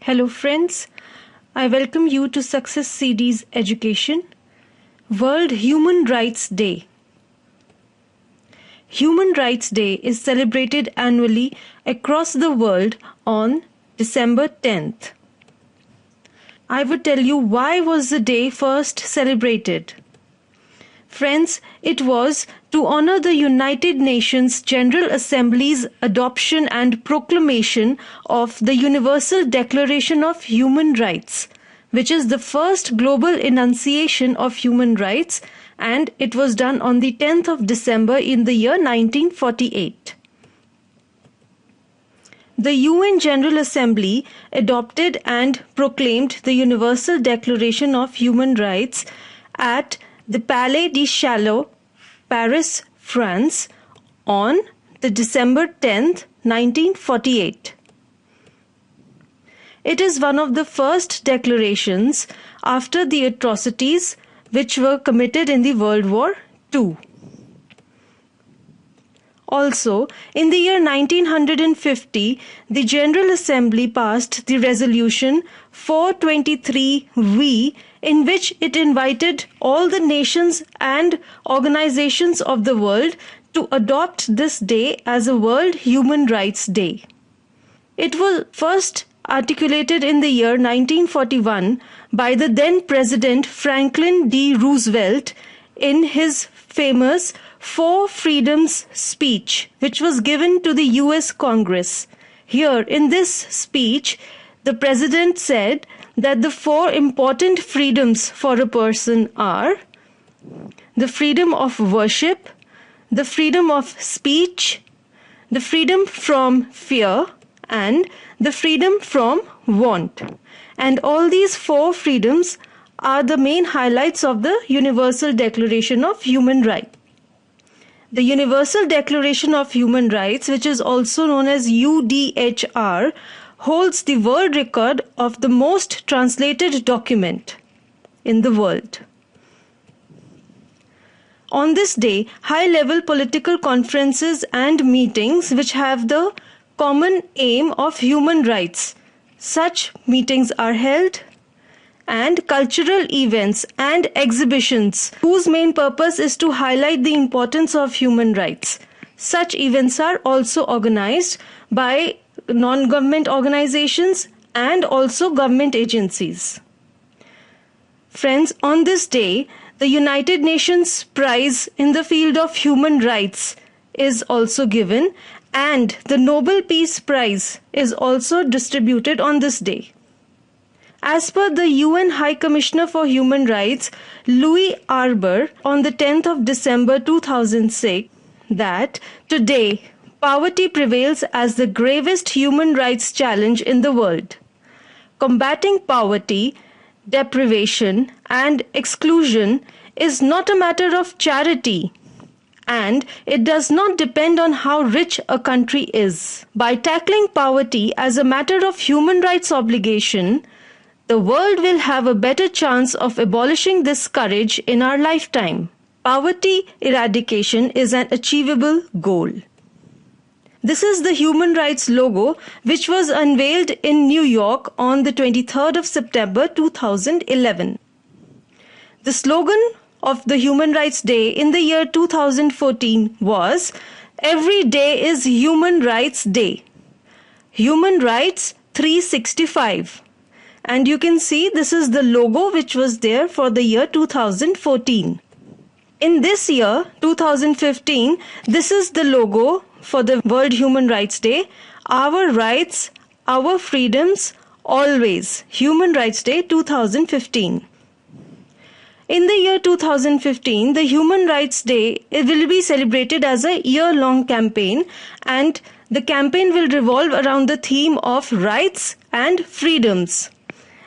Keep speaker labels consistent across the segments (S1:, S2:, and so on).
S1: Hello friends, I welcome you to SuccessCDs Education, World Human Rights Day. Human Rights Day is celebrated annually across the world on December 10th. I would tell you why was the day first celebrated. Friends, it was to honor the United Nations General Assembly's adoption and proclamation of the Universal Declaration of Human Rights, which is the first global enunciation of human rights, and it was done on the 10th of December in the year 1948. The UN General Assembly adopted and proclaimed the Universal Declaration of Human Rights at the Palais de Chaillot, Paris, France, on the December 10th, 1948. It is one of the first declarations after the atrocities which were committed in the World War II. Also, in the year 1950, the General Assembly passed the Resolution 423V, in which it invited all the nations and organizations of the world to adopt this day as a World Human Rights Day. It was first articulated in the year 1941 by the then President Franklin D. Roosevelt in his famous Four Freedoms speech, which was given to the US Congress. Here, in this speech, the President said that the four important freedoms for a person are the freedom of worship, the freedom of speech, the freedom from fear, and the freedom from want. And all these four freedoms are the main highlights of the Universal Declaration of Human Rights. The Universal Declaration of Human Rights, which is also known as UDHR, holds the world record of the most translated document in the world. On this day, high-level political conferences and meetings which have the common aim of human rights, such meetings are held, and cultural events and exhibitions whose main purpose is to highlight the importance of human rights. Such events are also organized by non-government organizations and also government agencies. Friends, on this day, the United Nations Prize in the field of human rights is also given, and the Nobel Peace Prize is also distributed on this day. As per the UN High Commissioner for Human Rights, Louise Arbour, on the 10th of December 2006, that today poverty prevails as the gravest human rights challenge in the world. Combating poverty, deprivation, and exclusion is not a matter of charity, and it does not depend on how rich a country is. By tackling poverty as a matter of human rights obligation, the world will have a better chance of abolishing this scourge in our lifetime. Poverty eradication is an achievable goal. This is the human rights logo, which was unveiled in New York on the 23rd of September 2011. The slogan of the Human Rights Day in the year 2014 was, "Every day is Human Rights Day. Human Rights 365. And you can see this is the logo which was there for the year 2014. In this year, 2015, this is the logo for the World Human Rights Day. Our rights, our freedoms, always. Human Rights Day 2015. In the year 2015, the Human Rights Day will be celebrated as a year-long campaign, and the campaign will revolve around the theme of rights and freedoms.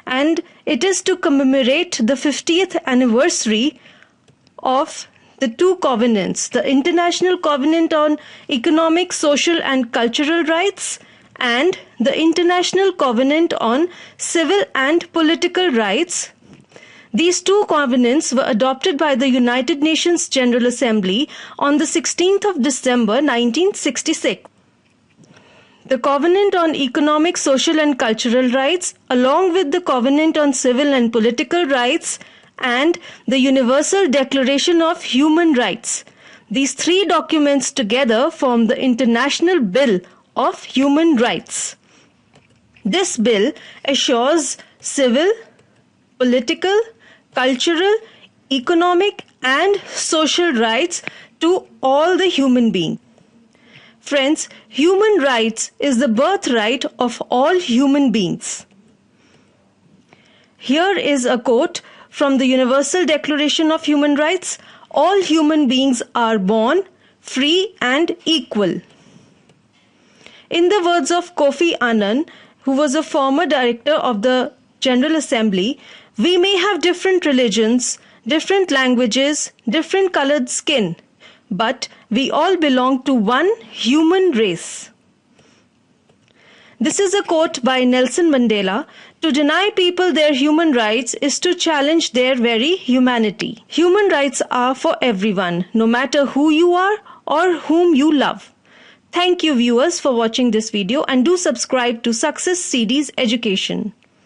S1: And it is to commemorate the 50th anniversary of the two covenants, the International Covenant on Economic, Social and Cultural Rights and the International Covenant on Civil and Political Rights. These two covenants were adopted by the United Nations General Assembly on the 16th of December 1966. The Covenant on Economic, Social and Cultural Rights, along with the Covenant on Civil and Political Rights and the Universal Declaration of Human Rights. These three documents together form the International Bill of Human Rights. This bill assures civil, political, cultural, economic and social rights to all the human beings. Friends, human rights is the birthright of all human beings. Here is a quote from the Universal Declaration of Human Rights. All human beings are born free and equal. In the words of Kofi Annan, who was a former director of the General Assembly, we may have different religions, different languages, different colored skin, but we all belong to one human race. This is a quote by Nelson Mandela. To deny people their human rights is to challenge their very humanity. Human rights are for everyone, no matter who you are or whom you love. Thank you viewers for watching this video and do subscribe to SuccessCDs Education.